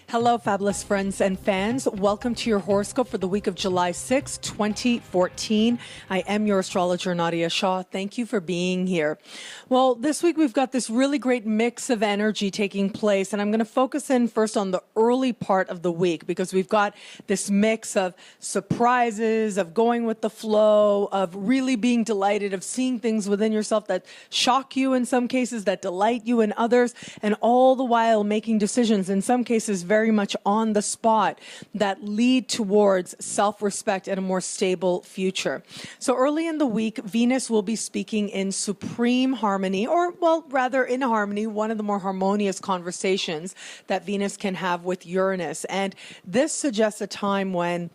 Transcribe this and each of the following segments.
Hello, fabulous friends and fans. Welcome to your horoscope for the week of July 6, 2014. I am your astrologer, Nadiya Shah. Thank you for being here. Well, this week we've got this really great mix of energy taking place, and I'm going to focus in first on the early part of the week because we've got this mix of surprises, of going with the flow, of really being delighted, of seeing things within yourself that shock you in some cases, that delight you in others, and all the while making decisions, in some cases very much on the spot, that lead towards self-respect and a more stable future. So early in the week, Venus will be speaking in supreme harmony, or well, rather in harmony, one of the more harmonious conversations that Venus can have with Uranus. And this suggests a time when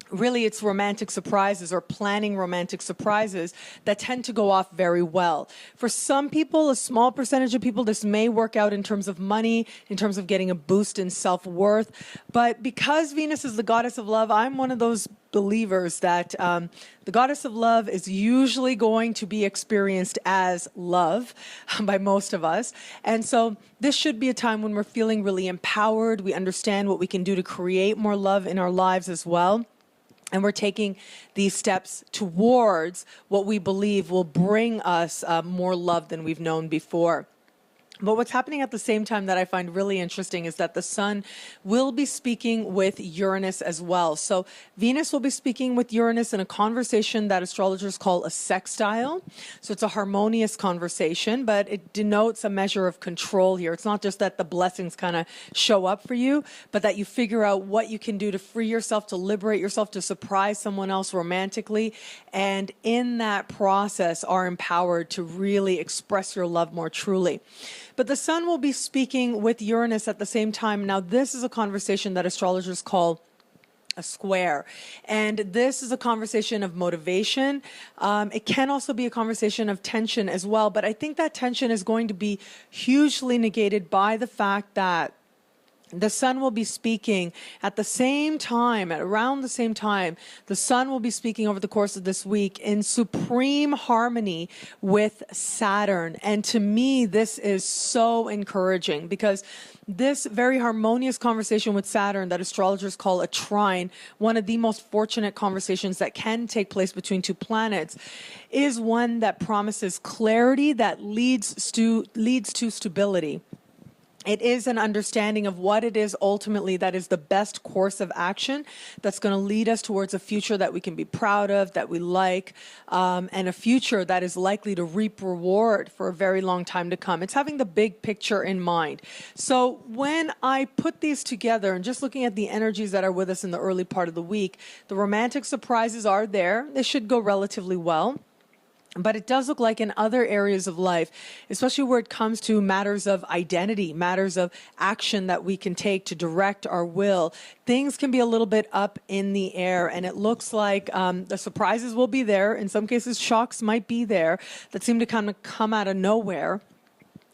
really it's romantic surprises or planning romantic surprises that tend to go off very well. For some people, a small percentage of people, this may work out in terms of money, in terms of getting a boost in self-worth. But because Venus is the goddess of love, I'm one of those believers that the goddess of love is usually going to be experienced as love by most of us. And so this should be a time when we're feeling really empowered. We understand what we can do to create more love in our lives as well. And we're taking these steps towards what we believe will bring us more love than we've known before. But what's happening at the same time that I find really interesting is that the Sun will be speaking with Uranus as well. So Venus will be speaking with Uranus in a conversation that astrologers call a sextile. So it's a harmonious conversation, but it denotes a measure of control here. It's not just that the blessings kind of show up for you, but that you figure out what you can do to free yourself, to liberate yourself, to surprise someone else romantically. And in that process are empowered to really express your love more truly. But the Sun will be speaking with Uranus at the same time. Now, this is a conversation that astrologers call a square. And this is a conversation of motivation. It can also be a conversation of tension as well. But I think that tension is going to be hugely negated by the fact that the Sun will be speaking at the same time, at around the same time, the Sun will be speaking over the course of this week in supreme harmony with Saturn. And to me, this is so encouraging because this very harmonious conversation with Saturn that astrologers call a trine, one of the most fortunate conversations that can take place between two planets, is one that promises clarity that leads to stability. It is an understanding of what it is ultimately that is the best course of action that's going to lead us towards a future that we can be proud of, that we like, and a future that is likely to reap reward for a very long time to come. It's having the big picture in mind. So when I put these together and just looking at the energies that are with us in the early part of the week, the romantic surprises are there. They should go relatively well. But it does look like in other areas of life, especially where it comes to matters of identity, matters of action that we can take to direct our will, things can be a little bit up in the air. And it looks like the surprises will be there. In some cases, shocks might be there that seem to kind of come out of nowhere.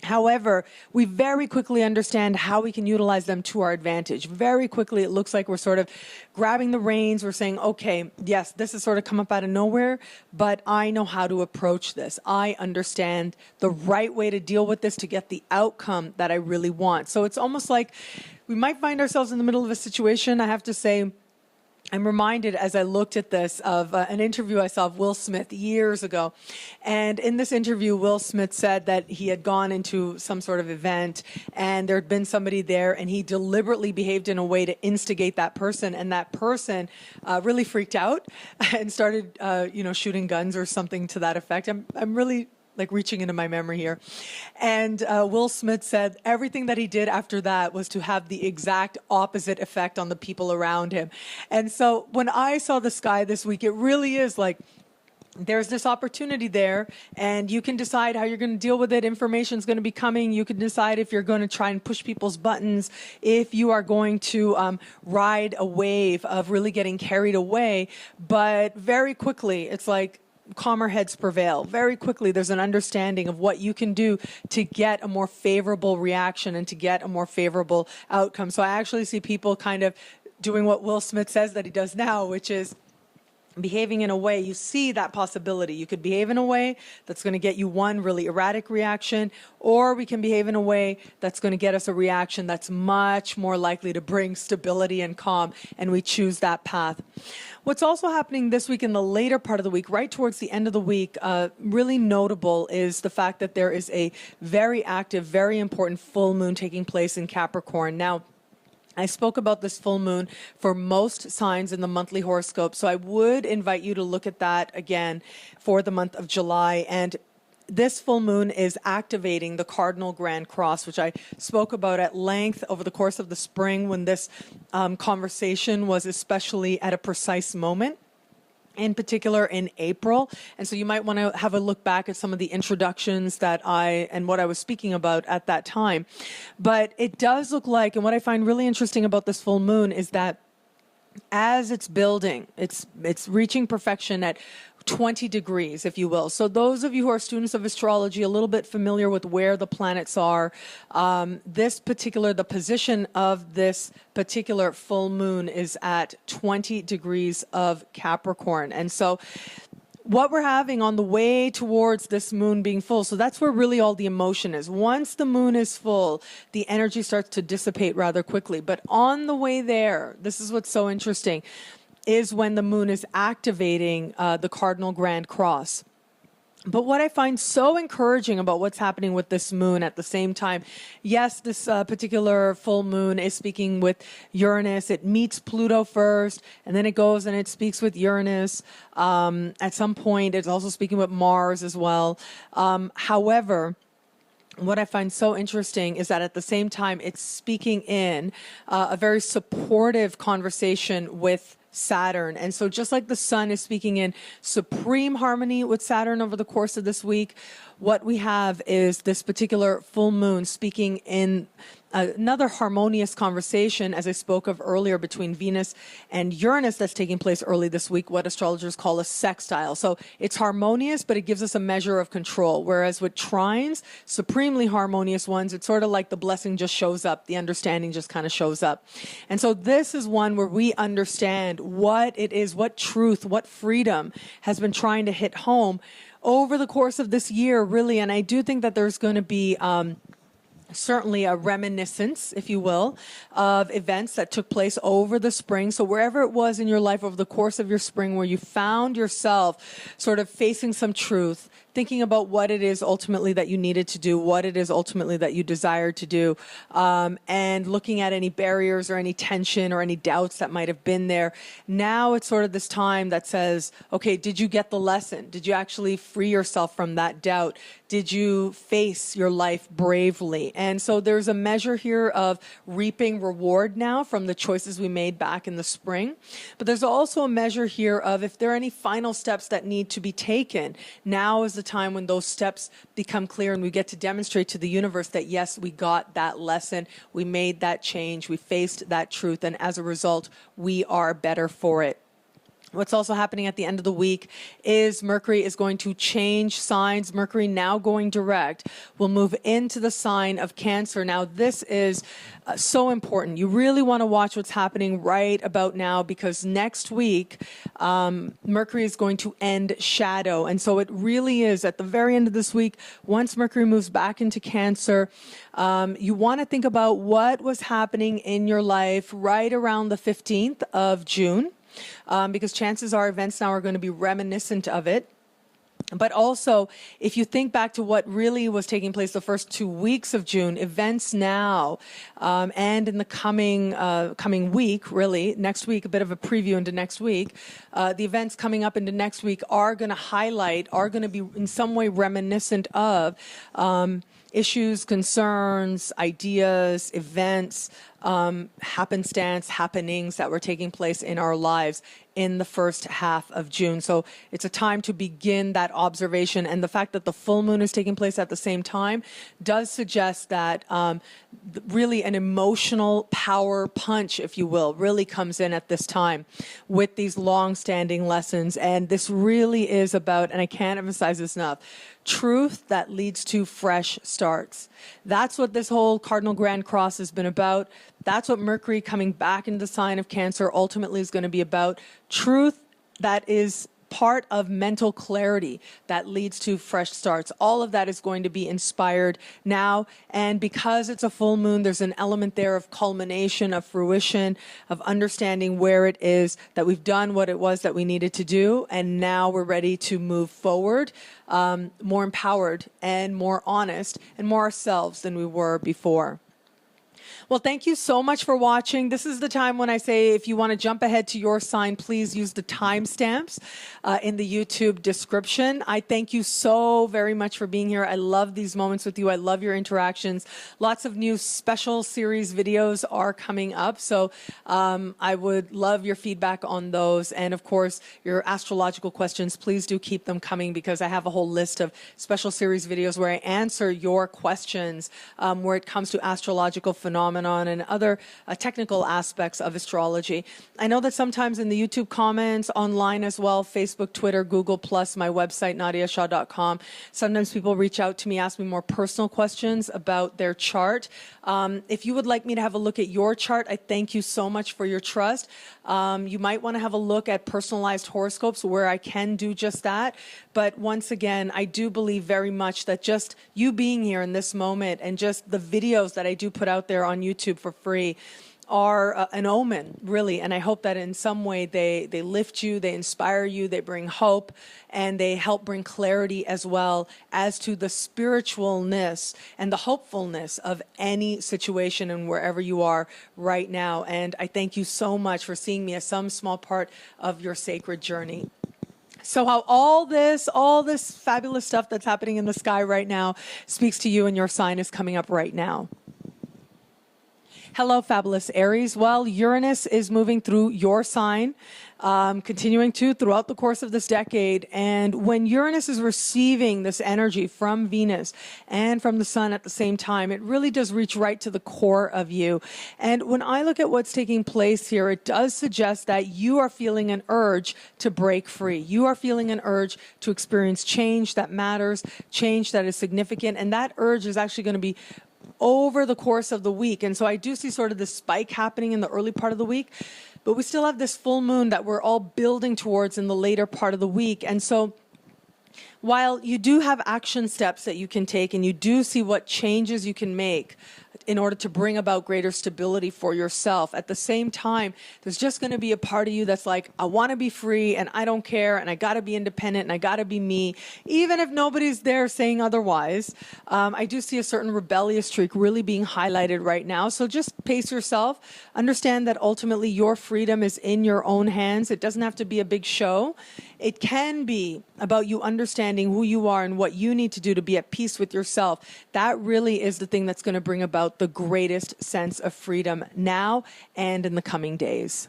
However, we very quickly understand how we can utilize them to our advantage. Very quickly, it looks like we're sort of grabbing the reins. We're saying, okay, yes, this has sort of come up out of nowhere, but I know how to approach this. I understand the right way to deal with this to get the outcome that I really want. So it's almost like we might find ourselves in the middle of a situation. I have to say, I'm reminded as I looked at this of an interview I saw of Will Smith years ago. And in this interview, Will Smith said that he had gone into some sort of event and there had been somebody there and he deliberately behaved in a way to instigate that person. And that person really freaked out and started, shooting guns or something to that effect. I'm really like reaching into my memory here. And Will Smith said everything that he did after that was to have the exact opposite effect on the people around him. And so when I saw the sky this week, it really is like, there's this opportunity there and you can decide how you're going to deal with it. Information is going to be coming. You can decide if you're going to try and push people's buttons, if you are going to ride a wave of really getting carried away. But very quickly, it's like, calmer heads prevail. Very quickly, there's an understanding of what you can do to get a more favorable reaction and to get a more favorable outcome. So I actually see people kind of doing what Will Smith says that he does now, which is behaving in a way, you see that possibility. You could behave in a way that's going to get you one really erratic reaction, or we can behave in a way that's going to get us a reaction that's much more likely to bring stability and calm, and we choose that path. What's also happening this week in the later part of the week, right towards the end of the week, really notable is the fact that there is a very active, very important full moon taking place in Capricorn. Now, I spoke about this full moon for most signs in the monthly horoscope, so I would invite you to look at that again for the month of July. And this full moon is activating the cardinal grand cross, which I spoke about at length over the course of the spring when this conversation was especially at a precise moment, in particular in April. And so you might want to have a look back at some of the introductions and what I was speaking about at that time. But it does look like, and what I find really interesting about this full moon is that as it's building, it's reaching perfection at 20 degrees, if you will. So those of you who are students of astrology, a little bit familiar with where the planets are, the position of this particular full moon is at 20 degrees of Capricorn. And so what we're having on the way towards this moon being full, so that's where really all the emotion is. Once the moon is full, the energy starts to dissipate rather quickly. But on the way there, this is what's so interesting, is when the moon is activating the cardinal grand cross. But what I find so encouraging about what's happening with this moon at the same time, yes, this particular full moon is speaking with Uranus. It meets Pluto first, and then it goes and it speaks with Uranus. At some point, it's also speaking with Mars as well. However, what I find so interesting is that at the same time, it's speaking in a very supportive conversation with Saturn. And so just like the sun is speaking in supreme harmony with Saturn over the course of this week, what we have is this particular full moon speaking in another harmonious conversation, as I spoke of earlier, between Venus and Uranus that's taking place early this week, what astrologers call a sextile. So it's harmonious, but it gives us a measure of control. Whereas with trines, supremely harmonious ones, it's sort of like the blessing just shows up, the understanding just kind of shows up. And so this is one where we understand what it is, what truth, what freedom has been trying to hit home over the course of this year, really. And I do think that there's going to be certainly a reminiscence, if you will, of events that took place over the spring. So wherever it was in your life over the course of your spring where you found yourself sort of facing some truth, thinking about what it is ultimately that you needed to do, what it is ultimately that you desired to do, and looking at any barriers or any tension or any doubts that might have been there. Now it's sort of this time that says, okay, did you get the lesson? Did you actually free yourself from that doubt? Did you face your life bravely? And so there's a measure here of reaping reward now from the choices we made back in the spring. But there's also a measure here of if there are any final steps that need to be taken, now is the time when those steps become clear and we get to demonstrate to the universe that, yes, we got that lesson, we made that change, we faced that truth, and as a result, we are better for it. What's also happening at the end of the week is Mercury is going to change signs. Mercury, now going direct, will move into the sign of Cancer. Now, this is so important. You really want to watch what's happening right about now, because next week, Mercury is going to end shadow. And so it really is at the very end of this week, once Mercury moves back into Cancer, you want to think about what was happening in your life right around the 15th of June. Because chances are events now are going to be reminiscent of it. But also, if you think back to what really was taking place the first 2 weeks of June, events now and in the coming week, really, next week, a bit of a preview into next week, the events coming up into next week are going to be in some way reminiscent of issues, concerns, ideas, events, happenstance, happenings that were taking place in our lives in the first half of June. So it's a time to begin that observation. And the fact that the full moon is taking place at the same time does suggest that really an emotional power punch, if you will, really comes in at this time with these long-standing lessons. And this really is about, and I can't emphasize this enough, truth that leads to fresh starts. That's what this whole Cardinal Grand Cross has been about. That's what Mercury coming back into the sign of Cancer ultimately is going to be about. Truth that is part of mental clarity that leads to fresh starts. All of that is going to be inspired now. And because it's a full moon, there's an element there of culmination, of fruition, of understanding where it is that we've done what it was that we needed to do. And now we're ready to move forward, more empowered and more honest and more ourselves than we were before. Well, thank you so much for watching. This is the time when I say if you want to jump ahead to your sign, please use the timestamps in the YouTube description. I thank you so very much for being here. I love these moments with you. I love your interactions. Lots of new special series videos are coming up, so I would love your feedback on those. And of course, your astrological questions, please do keep them coming, because I have a whole list of special series videos where I answer your questions where it comes to astrological phenomena and other technical aspects of astrology. I know that sometimes in the YouTube comments, online as well, Facebook, Twitter, Google+, my website, nadiyashah.com, sometimes people reach out to me, ask me more personal questions about their chart. If you would like me to have a look at your chart, I thank you so much for your trust. You might want to have a look at personalized horoscopes where I can do just that. But once again, I do believe very much that just you being here in this moment and just the videos that I do put out there on YouTube for free are an omen, really. And I hope that in some way they lift you, they inspire you, they bring hope, and they help bring clarity as well as to the spiritualness and the hopefulness of any situation and wherever you are right now. And I thank you so much for seeing me as some small part of your sacred journey. So how all this fabulous stuff that's happening in the sky right now speaks to you and your sign is coming up right now. Hello, fabulous Aries. Well, Uranus is moving through your sign, continuing to throughout the course of this decade. And when Uranus is receiving this energy from Venus and from the sun at the same time, it really does reach right to the core of you. And when I look at what's taking place here, it does suggest that you are feeling an urge to break free. You are feeling an urge to experience change that matters, change that is significant. And that urge is actually going to be over the course of the week. And so I do see sort of this spike happening in the early part of the week, but we still have this full moon that we're all building towards in the later part of the week. And so while you do have action steps that you can take and you do see what changes you can make in order to bring about greater stability for yourself, at the same time, there's just going to be a part of you that's like, I want to be free and I don't care and I got to be independent and I got to be me, even if nobody's there saying otherwise. I do see a certain rebellious streak really being highlighted right now. So just pace yourself. Understand that ultimately your freedom is in your own hands. It doesn't have to be a big show. It can be about you understanding who you are and what you need to do to be at peace with yourself. That really is the thing that's going to bring about the greatest sense of freedom now and in the coming days.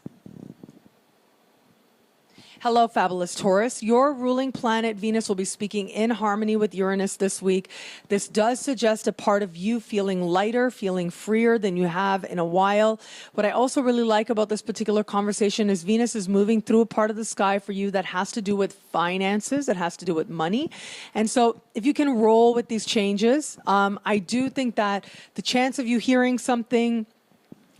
Hello, fabulous Taurus. Your ruling planet, Venus, will be speaking in harmony with Uranus this week. This does suggest a part of you feeling lighter, feeling freer than you have in a while. What I also really like about this particular conversation is Venus is moving through a part of the sky for you that has to do with finances, that has to do with money. And so if you can roll with these changes, I do think that the chance of you hearing something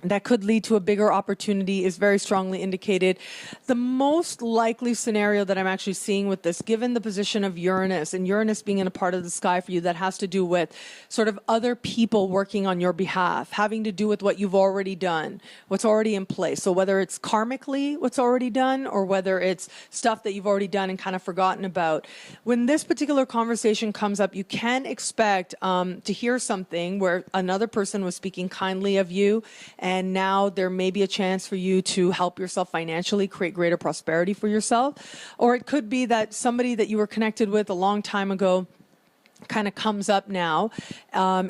that could lead to a bigger opportunity is very strongly indicated. The most likely scenario that I'm actually seeing with this, given the position of Uranus, and Uranus being in a part of the sky for you that has to do with sort of other people working on your behalf, having to do with what you've already done, what's already in place. So whether it's karmically what's already done or whether it's stuff that you've already done and kind of forgotten about. When this particular conversation comes up, you can expect to hear something where another person was speaking kindly of you, and now there may be a chance for you to help yourself financially, create greater prosperity for yourself. Or it could be that somebody that you were connected with a long time ago kind of comes up now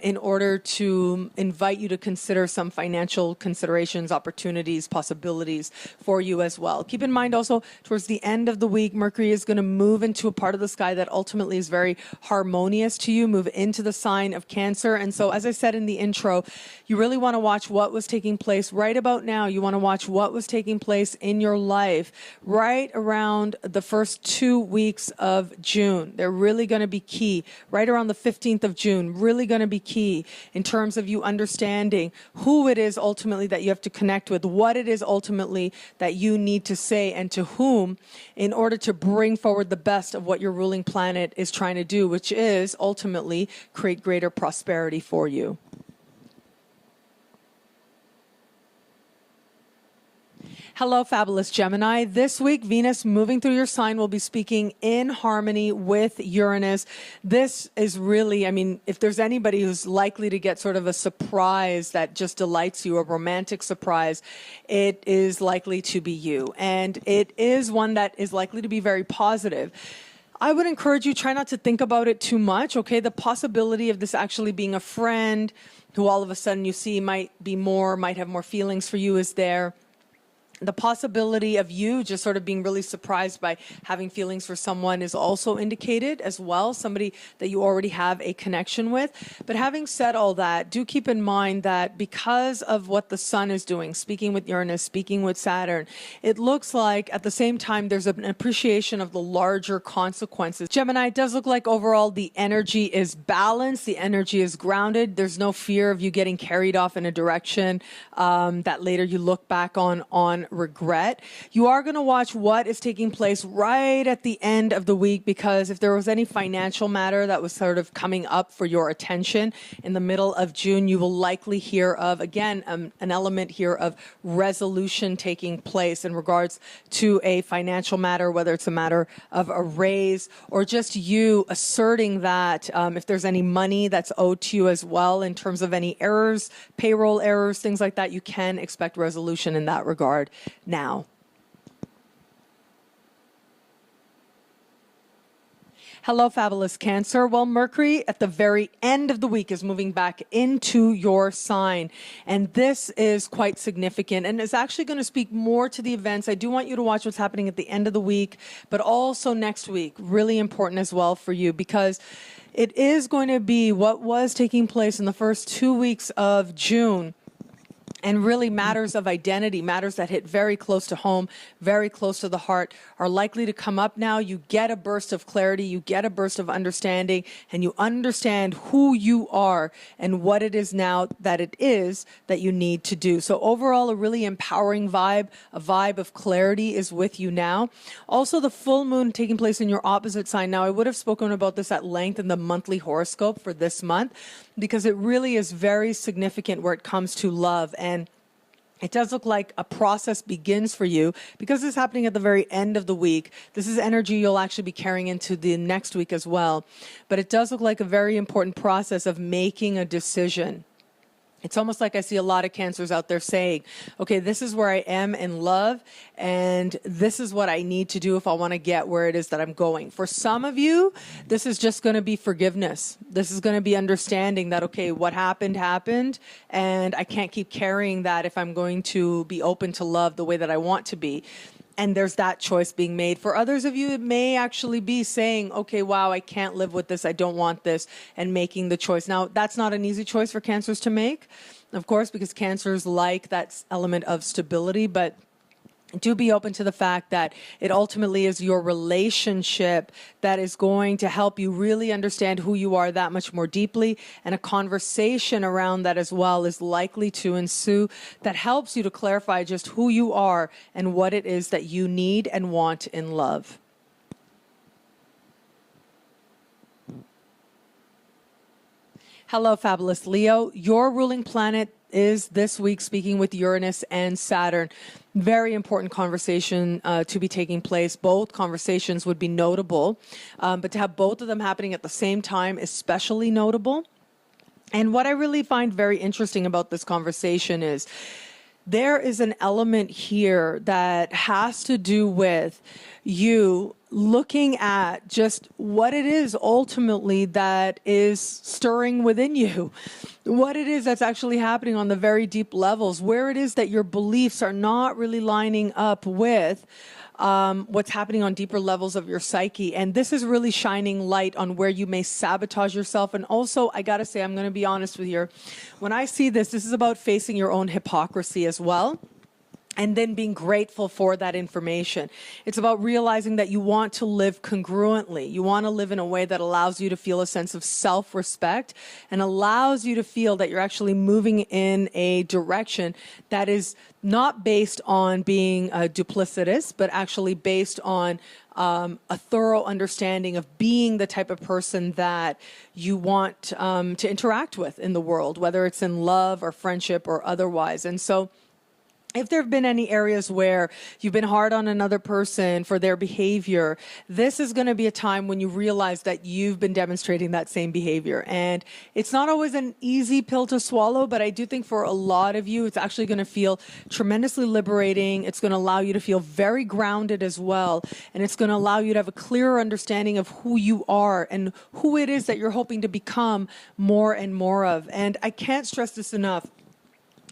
in order to invite you to consider some financial considerations, opportunities, possibilities for you as well. Keep in mind also, towards the end of the week, Mercury is going to move into a part of the sky that ultimately is very harmonious to you, move into the sign of Cancer. And so, as I said in the intro, you really want to watch what was taking place right about now. You want to watch what was taking place in your life right around the first 2 weeks of June. They're really going to be key. Right right around the 15th of June, really going to be key in terms of you understanding who it is ultimately that you have to connect with, what it is ultimately that you need to say and to whom in order to bring forward the best of what your ruling planet is trying to do, which is ultimately create greater prosperity for you. Hello, fabulous Gemini. This week, Venus moving through your sign will be speaking in harmony with Uranus. This is really, I mean, if there's anybody who's likely to get sort of a surprise that just delights you, a romantic surprise, it is likely to be you. And it is one that is likely to be very positive. I would encourage you, try not to think about it too much, okay? The possibility of this actually being a friend who all of a sudden you see might have more feelings for you is there. The possibility of you just sort of being really surprised by having feelings for someone is also indicated as well, somebody that you already have a connection with. But having said all that, do keep in mind that because of what the sun is doing, speaking with Uranus, speaking with Saturn, it looks like at the same time there's an appreciation of the larger consequences. Gemini, it does look like overall the energy is balanced, the energy is grounded. There's no fear of you getting carried off in a direction that later you look back on regret. You are going to watch what is taking place right at the end of the week, because if there was any financial matter that was sort of coming up for your attention in the middle of June, you will likely hear of, again, an element here of resolution taking place in regards to a financial matter, whether it's a matter of a raise or just you asserting that if there's any money that's owed to you as well in terms of any errors, payroll errors, things like that, you can expect resolution in that regard now. Hello, fabulous Cancer. Well, Mercury at the very end of the week is moving back into your sign. And this is quite significant and is actually going to speak more to the events. I do want you to watch what's happening at the end of the week, but also next week. Really important as well for you, because it is going to be what was taking place in the first 2 weeks of June. And really matters of identity, matters that hit very close to home, very close to the heart, are likely to come up now. You get a burst of clarity, you get a burst of understanding, and you understand who you are and what it is now that it is that you need to do. So overall, a really empowering vibe, a vibe of clarity is with you now. Also, the full moon taking place in your opposite sign. Now, I would have spoken about this at length in the monthly horoscope for this month, because it really is very significant where it comes to love. And it does look like a process begins for you, because it's happening at the very end of the week. This is energy you'll actually be carrying into the next week as well. But it does look like a very important process of making a decision. It's almost like I see a lot of Cancers out there saying, okay, this is where I am in love, and this is what I need to do if I want to get where it is that I'm going. For some of you, this is just going to be forgiveness. This is going to be understanding that, okay, what happened, happened, and I can't keep carrying that if I'm going to be open to love the way that I want to be. And there's that choice being made. For others of you, it may actually be saying, okay, wow, I can't live with this. I don't want this, and making the choice. Now, that's not an easy choice for Cancers to make, of course, because Cancers like that element of stability, but do be open to the fact that it ultimately is your relationship that is going to help you really understand who you are that much more deeply. And a conversation around that as well is likely to ensue that helps you to clarify just who you are and what it is that you need and want in love. Hello, fabulous Leo. Your ruling planet is this week speaking with Uranus and Saturn. Very important conversation to be taking place. Both conversations would be notable, but to have both of them happening at the same time, especially notable. And what I really find very interesting about this conversation is there is an element here that has to do with you looking at just what it is ultimately that is stirring within you, what it is that's actually happening on the very deep levels, where it is that your beliefs are not really lining up with what's happening on deeper levels of your psyche. And this is really shining light on where you may sabotage yourself. And also, I got to say, I'm going to be honest with you. When I see this, this is about facing your own hypocrisy as well. and then being grateful for that information. It's about realizing that you want to live congruently. You want to live in a way that allows you to feel a sense of self-respect and allows you to feel that you're actually moving in a direction that is not based on being duplicitous, but actually based on a thorough understanding of being the type of person that you want to interact with in the world, whether it's in love or friendship or otherwise. And so if there have been any areas where you've been hard on another person for their behavior, this is going to be a time when you realize that you've been demonstrating that same behavior. And it's not always an easy pill to swallow, but I do think for a lot of you, it's actually going to feel tremendously liberating. It's going to allow you to feel very grounded as well. And it's going to allow you to have a clearer understanding of who you are and who it is that you're hoping to become more and more of. And I can't stress this enough.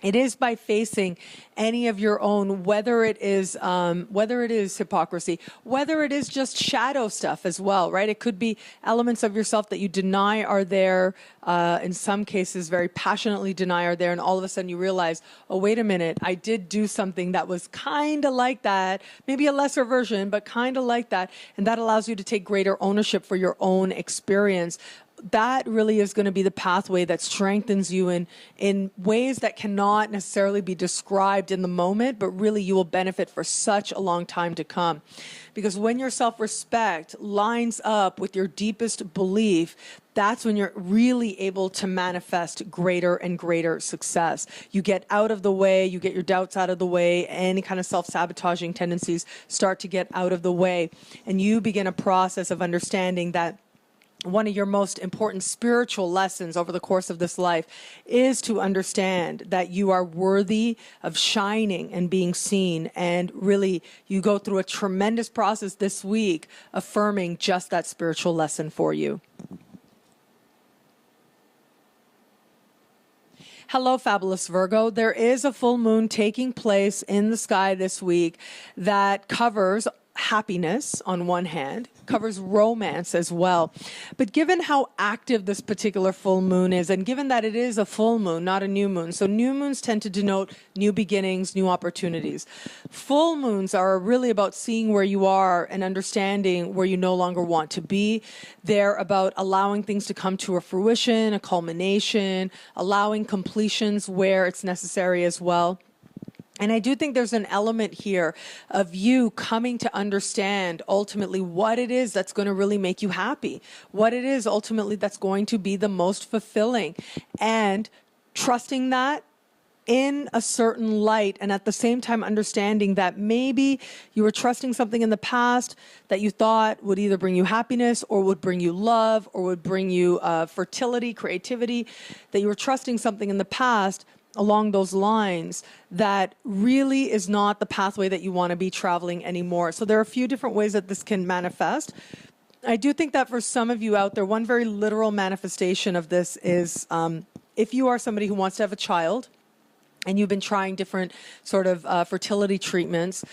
It is by facing any of your own, whether it is hypocrisy, whether it is just shadow stuff as well, right? It could be elements of yourself that you deny are there, in some cases very passionately deny are there, and all of a sudden you realize, oh, wait a minute, I did do something that was kind of like that, maybe a lesser version, but kind of like that, and that allows you to take greater ownership for your own experience. That really is going to be the pathway that strengthens you in ways that cannot necessarily be described in the moment, but really you will benefit for such a long time to come. Because when your self-respect lines up with your deepest belief, that's when you're really able to manifest greater and greater success. You get out of the way, you get your doubts out of the way, any kind of self-sabotaging tendencies start to get out of the way, and you begin a process of understanding that one of your most important spiritual lessons over the course of this life is to understand that you are worthy of shining and being seen. And really, you go through a tremendous process this week affirming just that spiritual lesson for you. Hello, fabulous Virgo. There is a full moon taking place in the sky this week that covers happiness on one hand, covers romance as well. But given how active this particular full moon is, and given that it is a full moon, not a new moon, so new moons tend to denote new beginnings, new opportunities. Full moons are really about seeing where you are and understanding where you no longer want to be. They're about allowing things to come to a fruition, a culmination, allowing completions where it's necessary as well. And I do think there's an element here of you coming to understand ultimately what it is that's going to really make you happy, what it is ultimately that's going to be the most fulfilling, and trusting that in a certain light, and at the same time understanding that maybe you were trusting something in the past that you thought would either bring you happiness or would bring you love or would bring you fertility, creativity, that you were trusting something in the past along those lines that really is not the pathway that you want to be traveling anymore. So there are a few different ways that this can manifest. I do think that for some of you out there, one very literal manifestation of this is if you are somebody who wants to have a child, and you've been trying different sort of fertility treatments,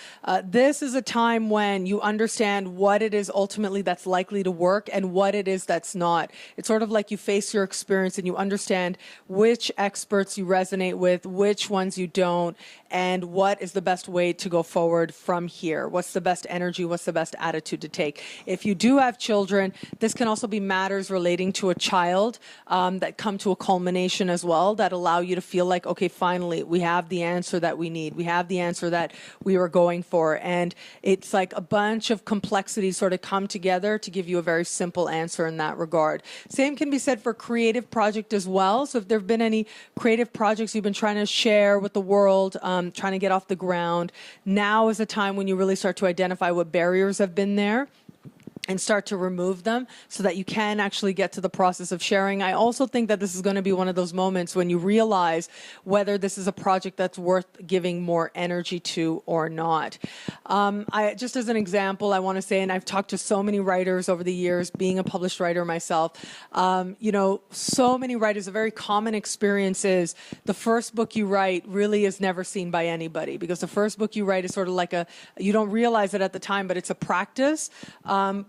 this is a time when you understand what it is ultimately that's likely to work and what it is that's not. It's sort of like you face your experience and you understand which experts you resonate with, which ones you don't, and what is the best way to go forward from here. What's the best energy? What's the best attitude to take? If you do have children, this can also be matters relating to a child that come to a culmination as well, that allow you to feel like, okay, finally, we have the answer that we need. We have the answer that we were going for. And it's like a bunch of complexities sort of come together to give you a very simple answer in that regard. Same can be said for creative project as well. So if there have been any creative projects you've been trying to share with the world, trying to get off the ground, now is a time when you really start to identify what barriers have been there and start to remove them so that you can actually get to the process of sharing. I also think that this is going to be one of those moments when you realize whether this is a project that's worth giving more energy to or not. Just as an example, I want to say, and I've talked to so many writers over the years, being a published writer myself, so many writers, a very common experience is the first book you write really is never seen by anybody, because the first book you write is sort of like you don't realize it at the time, but it's a practice.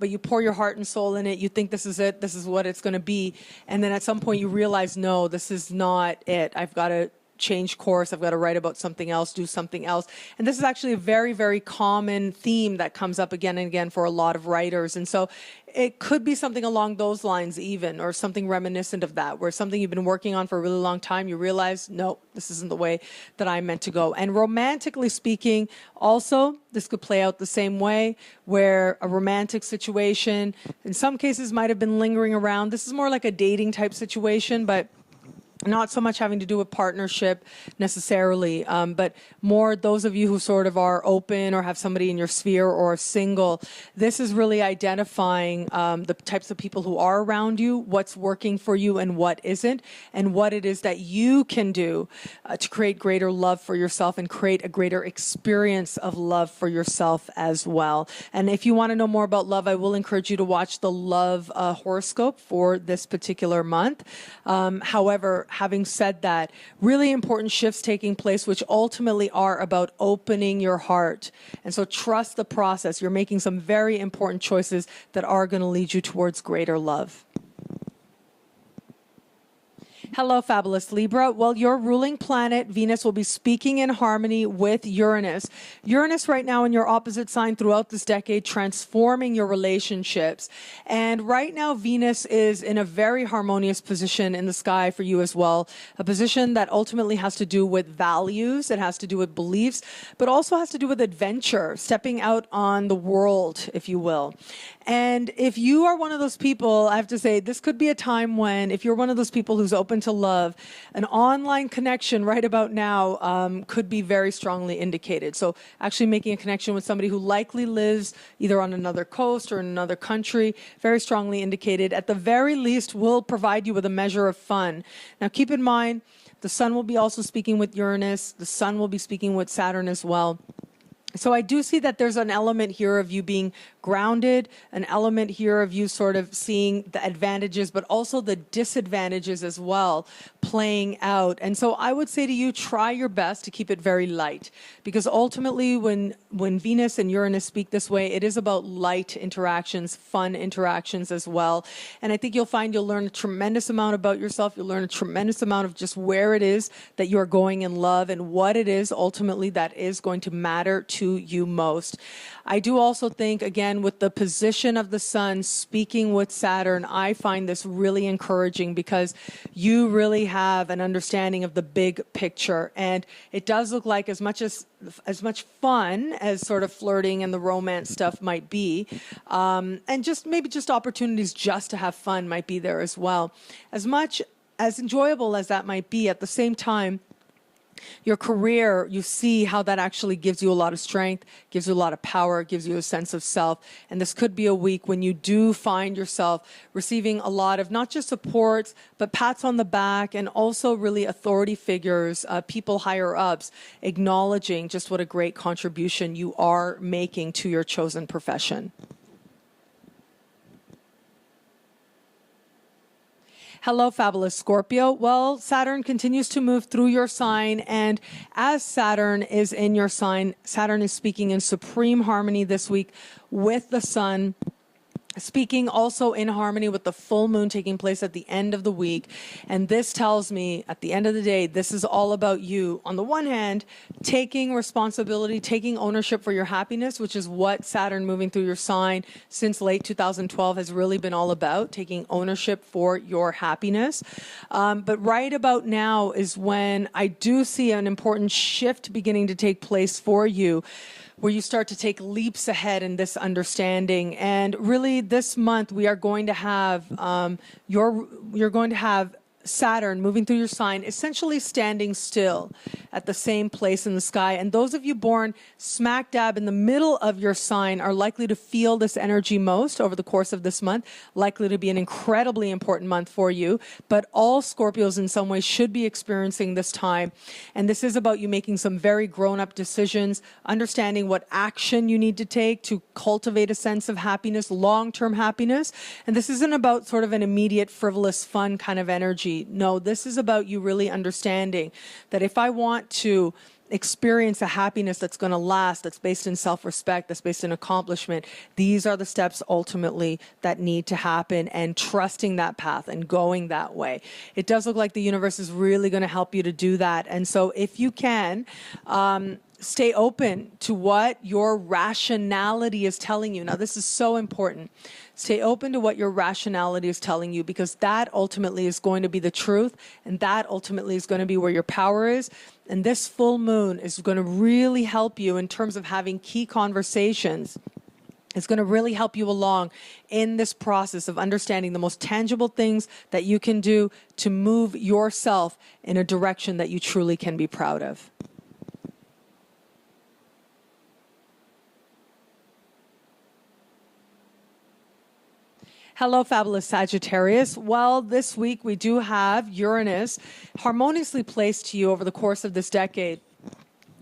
But you pour your heart and soul in it. You think this is it. This is what it's going to be. And then at some point you realize, no, this is not it. I've got to change course. I've got to write about something else, do something else. And this is actually a very, very common theme that comes up again and again for a lot of writers. And so it could be something along those lines even, or something reminiscent of that, where something you've been working on for a really long time, you realize, no, this isn't the way that I meant to go. And romantically speaking, also, this could play out the same way, where a romantic situation, in some cases, might have been lingering around. This is more like a dating type situation, but not so much having to do with partnership necessarily, but more those of you who sort of are open or have somebody in your sphere or single. This is really identifying the types of people who are around you, what's working for you and what isn't, and what it is that you can do to create greater love for yourself and create a greater experience of love for yourself as well. And if you want to know more about love, I will encourage you to watch the love horoscope for this particular month. However, having said that, really important shifts taking place, which ultimately are about opening your heart. And so trust the process. You're making some very important choices that are going to lead you towards greater love. Hello, fabulous Libra. Well, your ruling planet, Venus, will be speaking in harmony with Uranus. Uranus right now in your opposite sign throughout this decade, transforming your relationships. And right now, Venus is in a very harmonious position in the sky for you as well. A position that ultimately has to do with values, it has to do with beliefs, but also has to do with adventure, stepping out on the world, if you will. And if you are one of those people, I have to say, this could be a time when, if you're one of those people who's open to love, an online connection right about now could be very strongly indicated. So actually making a connection with somebody who likely lives either on another coast or in another country, very strongly indicated. At the very least, will provide you with a measure of fun. Now keep in mind, the sun will be also speaking with Uranus. The sun will be speaking with Saturn as well. So I do see that there's an element here of you being grounded, an element here of you sort of seeing the advantages, but also the disadvantages as well playing out. And so I would say to you, try your best to keep it very light, because ultimately when Venus and Uranus speak this way, it is about light interactions, fun interactions as well. And I think you'll find you'll learn a tremendous amount about yourself. You'll learn a tremendous amount of just where it is that you're going in love and what it is ultimately that is going to matter to you most. I do also think, again, with the position of the sun speaking with Saturn, I find this really encouraging because you really have an understanding of the big picture. And it does look like as much fun as sort of flirting and the romance stuff might be, and just maybe just opportunities just to have fun might be there as well. As much as enjoyable as that might be, at the same time, your career, you see how that actually gives you a lot of strength, gives you a lot of power, gives you a sense of self. And this could be a week when you do find yourself receiving a lot of not just supports, but pats on the back, and also really authority figures, people higher ups, acknowledging just what a great contribution you are making to your chosen profession. Hello, fabulous Scorpio. Well, Saturn continues to move through your sign, and as Saturn is in your sign, Saturn is speaking in supreme harmony this week with the sun, speaking also in harmony with the full moon taking place at the end of the week. And this tells me at the end of the day, this is all about you. On the one hand, taking responsibility, taking ownership for your happiness, which is what Saturn moving through your sign since late 2012 has really been all about, taking ownership for your happiness. But right about now is when I do see an important shift beginning to take place for you, where you start to take leaps ahead in this understanding. And really this month we are going to have, you're going to have Saturn moving through your sign, essentially standing still at the same place in the sky. And those of you born smack dab in the middle of your sign are likely to feel this energy most over the course of this month, likely to be an incredibly important month for you. But all Scorpios in some way should be experiencing this time. And this is about you making some very grown-up decisions, understanding what action you need to take to cultivate a sense of happiness, long-term happiness. And this isn't about sort of an immediate, frivolous, fun kind of energy. No, this is about you really understanding that if I want to experience a happiness that's going to last, that's based in self-respect, that's based in accomplishment. These are the steps ultimately that need to happen, and trusting that path and going that way. It does look like the universe is really going to help you to do that. And so if you can, stay open to what your rationality is telling you. Now, this is so important. Stay open to what your rationality is telling you, because that ultimately is going to be the truth, and that ultimately is going to be where your power is. And this full moon is going to really help you in terms of having key conversations. It's going to really help you along in this process of understanding the most tangible things that you can do to move yourself in a direction that you truly can be proud of. Hello, fabulous Sagittarius. Well, this week we do have Uranus harmoniously placed to you over the course of this decade.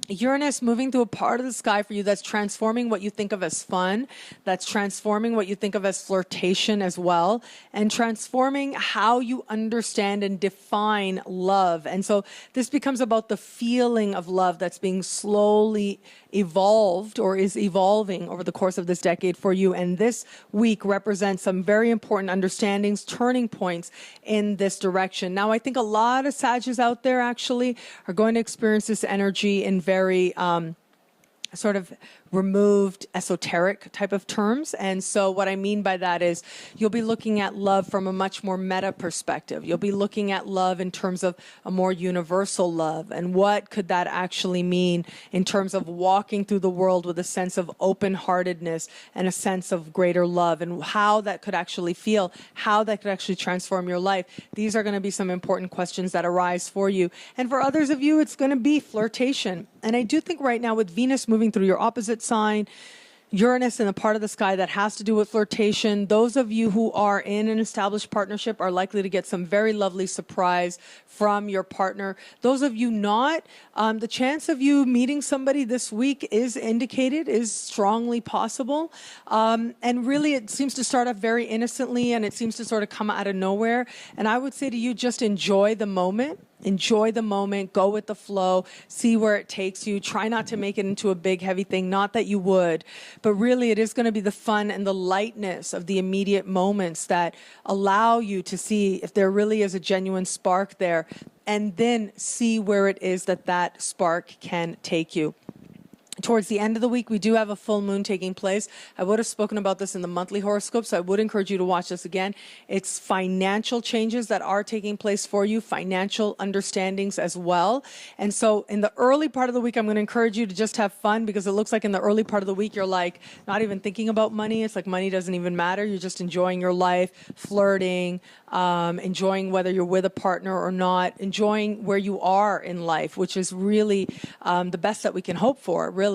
Uranus moving through a part of the sky for you that's transforming what you think of as fun, that's transforming what you think of as flirtation as well, and transforming how you understand and define love. And so this becomes about the feeling of love that's being slowly evolved or is evolving over the course of this decade for you. And this week represents some very important understandings, turning points in this direction. Now, I think a lot of Sagittarius out there actually are going to experience this energy in very sort of removed esoteric type of terms. And so what I mean by that is you'll be looking at love from a much more meta perspective. You'll be looking at love in terms of a more universal love, and what could that actually mean in terms of walking through the world with a sense of open-heartedness and a sense of greater love, and how that could actually feel, how that could actually transform your life. These are going to be some important questions that arise for you. And for others of you, it's going to be flirtation. And I do think right now, with Venus moving through your opposite sign, Uranus in a part of the sky that has to do with flirtation, those of you who are in an established partnership are likely to get some very lovely surprise from your partner. Those of you not, the chance of you meeting somebody this week is indicated, is strongly possible. And really, it seems to start off very innocently, and it seems to sort of come out of nowhere. And I would say to you, just enjoy the moment. Enjoy the moment, go with the flow, see where it takes you. Try not to make it into a big, heavy thing. Not that you would, but really it is going to be the fun and the lightness of the immediate moments that allow you to see if there really is a genuine spark there, and then see where it is that that spark can take you. Towards the end of the week, we do have a full moon taking place. I would have spoken about this in the monthly horoscope, so I would encourage you to watch this again. It's financial changes that are taking place for you, financial understandings as well. And so in the early part of the week, I'm going to encourage you to just have fun, because it looks like in the early part of the week, you're like not even thinking about money. It's like money doesn't even matter. You're just enjoying your life, flirting, enjoying whether you're with a partner or not, enjoying where you are in life, which is really the best that we can hope for, really.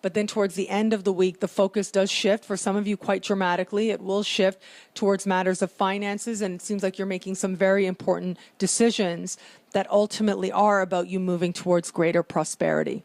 But then towards the end of the week, the focus does shift for some of you quite dramatically. It will shift towards matters of finances, and it seems like you're making some very important decisions that ultimately are about you moving towards greater prosperity.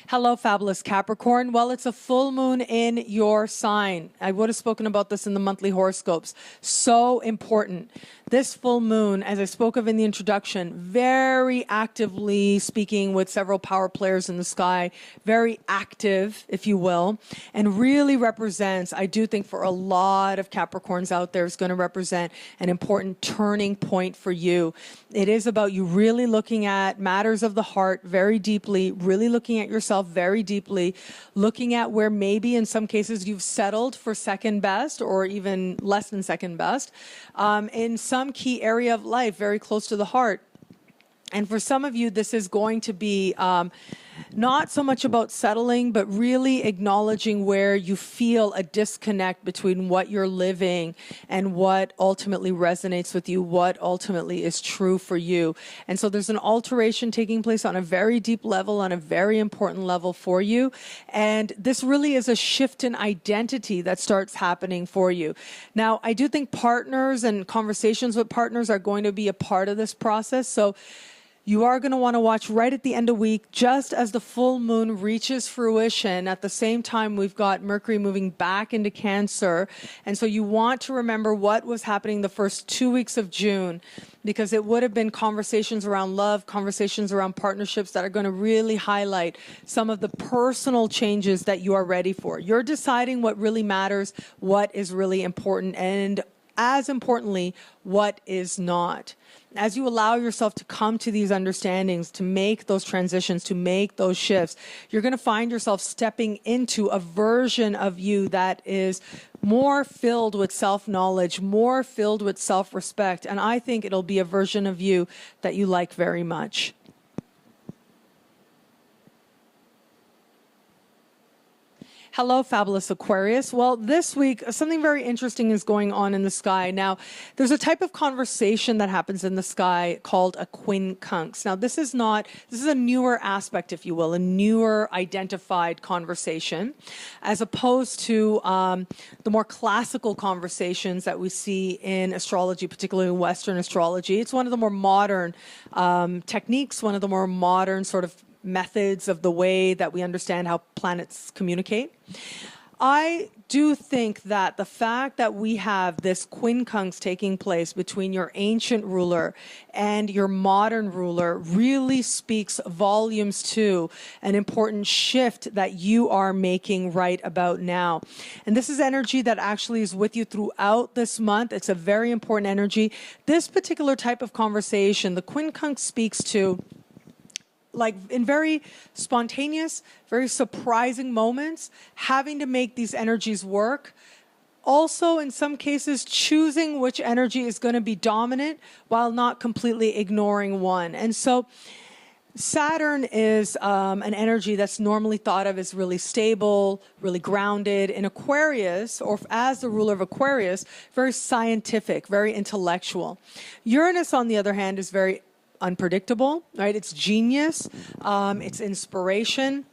Hello, fabulous Capricorn. Well, it's a full moon in your sign. I would have spoken about this in the monthly horoscopes. So important. This full moon, as I spoke of in the introduction, very actively speaking with several power players in the sky, very active, if you will, and really represents, I do think for a lot of Capricorns out there, is going to represent an important turning point for you. It is about you really looking at matters of the heart very deeply, really looking at yourself very deeply, looking at where maybe in some cases you've settled for second best or even less than second best in some key area of life very close to the heart. And for some of you, this is going to be not so much about settling, but really acknowledging where you feel a disconnect between what you're living and what ultimately resonates with you, what ultimately is true for you. And so there's an alteration taking place on a very deep level, on a very important level for you. And this really is a shift in identity that starts happening for you. Now, I do think partners and conversations with partners are going to be a part of this process. So You are going to want to watch right at the end of the week, just as the full moon reaches fruition. At the same time, we've got Mercury moving back into Cancer. And so you want to remember what was happening the first 2 weeks of June, because it would have been conversations around love, conversations around partnerships that are going to really highlight some of the personal changes that you are ready for. You're deciding what really matters, what is really important, and as importantly, what is not. As you allow yourself to come to these understandings, to make those transitions, to make those shifts, you're going to find yourself stepping into a version of you that is more filled with self-knowledge, more filled with self-respect. And I think it'll be a version of you that you like very much. Hello, fabulous Aquarius. Well, this week, something very interesting is going on in the sky. Now, there's a type of conversation that happens in the sky called a quincunx. Now, this is a newer aspect, if you will, a newer identified conversation, as opposed to the more classical conversations that we see in astrology, particularly Western astrology. It's one of the more modern techniques, one of the more modern sort of methods of the way that we understand how planets communicate. I do think that the fact that we have this quincunx taking place between your ancient ruler and your modern ruler really speaks volumes to an important shift that you are making right about now. And this is energy that actually is with you throughout this month. It's a very important energy. This particular type of conversation, the quincunx speaks to, like, in very spontaneous, very surprising moments, having to make these energies work. Also, in some cases, choosing which energy is going to be dominant while not completely ignoring one. And so Saturn is an energy that's normally thought of as really stable, really grounded. In Aquarius, or as the ruler of Aquarius, very scientific, very intellectual. Uranus, on the other hand, is very unpredictable, right? It's genius, it's inspiration.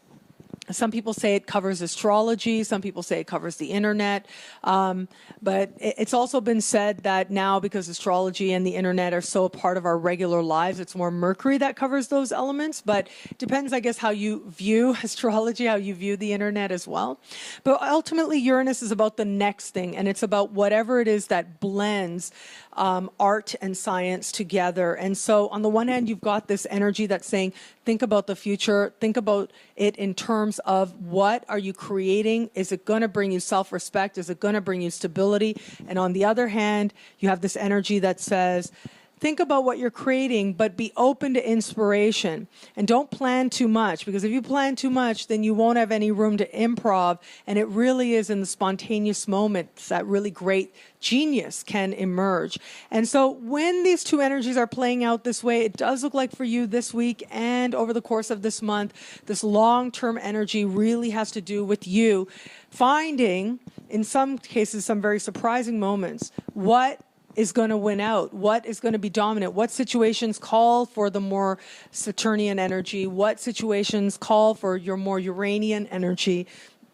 Some people say it covers astrology. Some people say it covers the internet. But it's also been said that now, because astrology and the internet are so a part of our regular lives, it's more Mercury that covers those elements. But it depends, I guess, how you view astrology, how you view the internet as well. But ultimately, Uranus is about the next thing, and it's about whatever it is that blends art and science together. And so on the one hand, you've got this energy that's saying, think about the future, think about it in terms of what are you creating? Is it going to bring you self-respect? Is it going to bring you stability? And on the other hand, you have this energy that says, think about what you're creating, but be open to inspiration. And don't plan too much, because if you plan too much, then you won't have any room to improv. And it really is in the spontaneous moments that really great genius can emerge. And so when these two energies are playing out this way, it does look like for you this week and over the course of this month, this long-term energy really has to do with you finding, in some cases, some very surprising moments, what is going to win out, what is going to be dominant, what situations call for the more Saturnian energy, what situations call for your more Uranian energy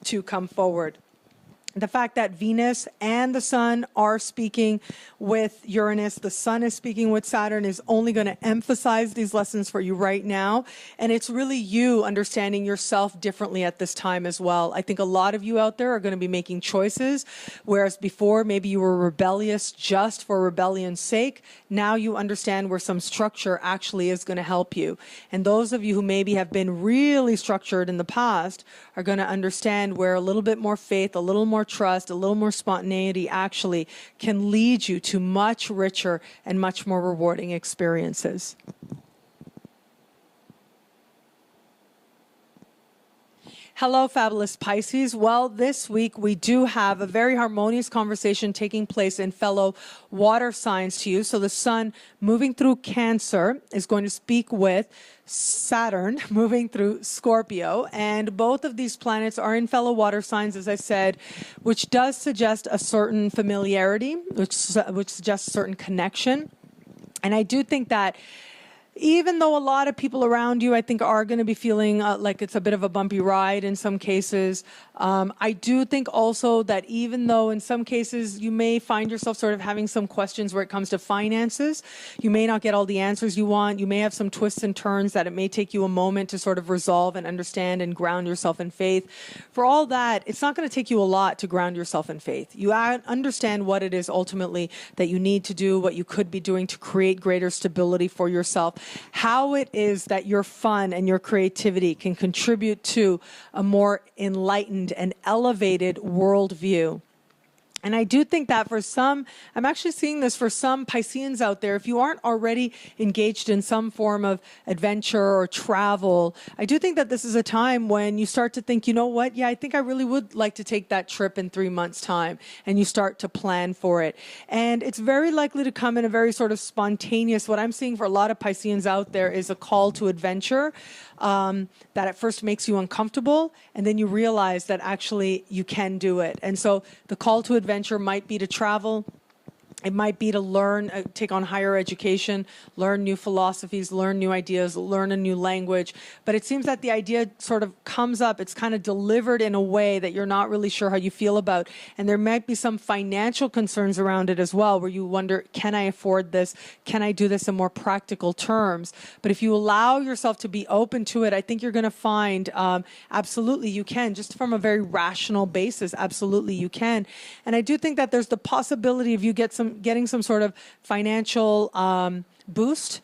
to come forward. The fact that Venus and the Sun are speaking with Uranus, the Sun is speaking with Saturn, is only going to emphasize these lessons for you right now. And it's really you understanding yourself differently at this time as well. I think a lot of you out there are going to be making choices, whereas before maybe you were rebellious just for rebellion's sake. Now you understand where some structure actually is going to help you. And those of you who maybe have been really structured in the past are going to understand where a little bit more faith, a little more trust, a little more spontaneity actually can lead you to much richer and much more rewarding experiences. Hello, fabulous Pisces. Well, this week we do have a very harmonious conversation taking place in fellow water signs to you. So the Sun moving through Cancer is going to speak with Saturn moving through Scorpio. And both of these planets are in fellow water signs, as I said, which does suggest a certain familiarity, which suggests a certain connection. And I do think that even though a lot of people around you, I think, are going to be feeling like it's a bit of a bumpy ride in some cases, I do think also that even though in some cases you may find yourself sort of having some questions where it comes to finances, you may not get all the answers you want, you may have some twists and turns that it may take you a moment to sort of resolve and understand and ground yourself in faith. For all that, it's not going to take you a lot to ground yourself in faith. You understand what it is ultimately that you need to do, what you could be doing to create greater stability for yourself, how it is that your fun and your creativity can contribute to a more enlightened and elevated worldview. And I do think that for some, I'm actually seeing this for some Pisceans out there, if you aren't already engaged in some form of adventure or travel, I do think that this is a time when you start to think, you know what, yeah, I think I really would like to take that trip in 3 months' time, and you start to plan for it. And it's very likely to come in a very sort of spontaneous, what I'm seeing for a lot of Pisceans out there is a call to adventure that at first makes you uncomfortable, and then you realize that actually you can do it. And so the call to adventure might be to travel. It might be to learn, take on higher education, learn new philosophies, learn new ideas, learn a new language. But it seems that the idea sort of comes up, it's kind of delivered in a way that you're not really sure how you feel about. And there might be some financial concerns around it as well, where you wonder, can I afford this? Can I do this in more practical terms? But if you allow yourself to be open to it, I think you're going to find absolutely you can, just from a very rational basis, absolutely you can. And I do think that there's the possibility of you getting some sort of financial boost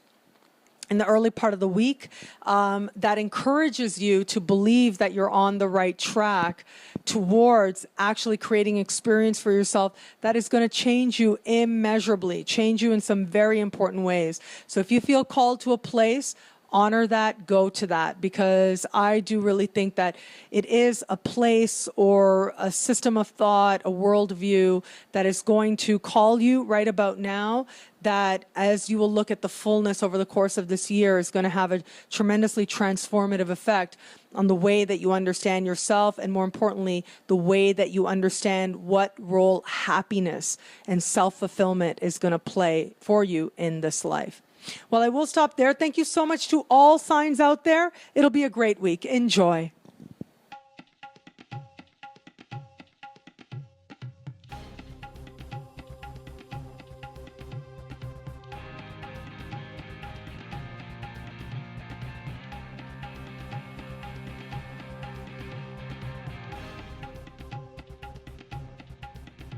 in the early part of the week that encourages you to believe that you're on the right track towards actually creating experience for yourself that is going to change you immeasurably, change you in some very important ways. So if you feel called to a place, honor that, go to that, because I do really think that it is a place or a system of thought, a worldview that is going to call you right about now, that as you will look at the fullness over the course of this year is going to have a tremendously transformative effect on the way that you understand yourself, and more importantly, the way that you understand what role happiness and self-fulfillment is going to play for you in this life. Well, I will stop there. Thank you so much to all signs out there. It'll be a great week. Enjoy.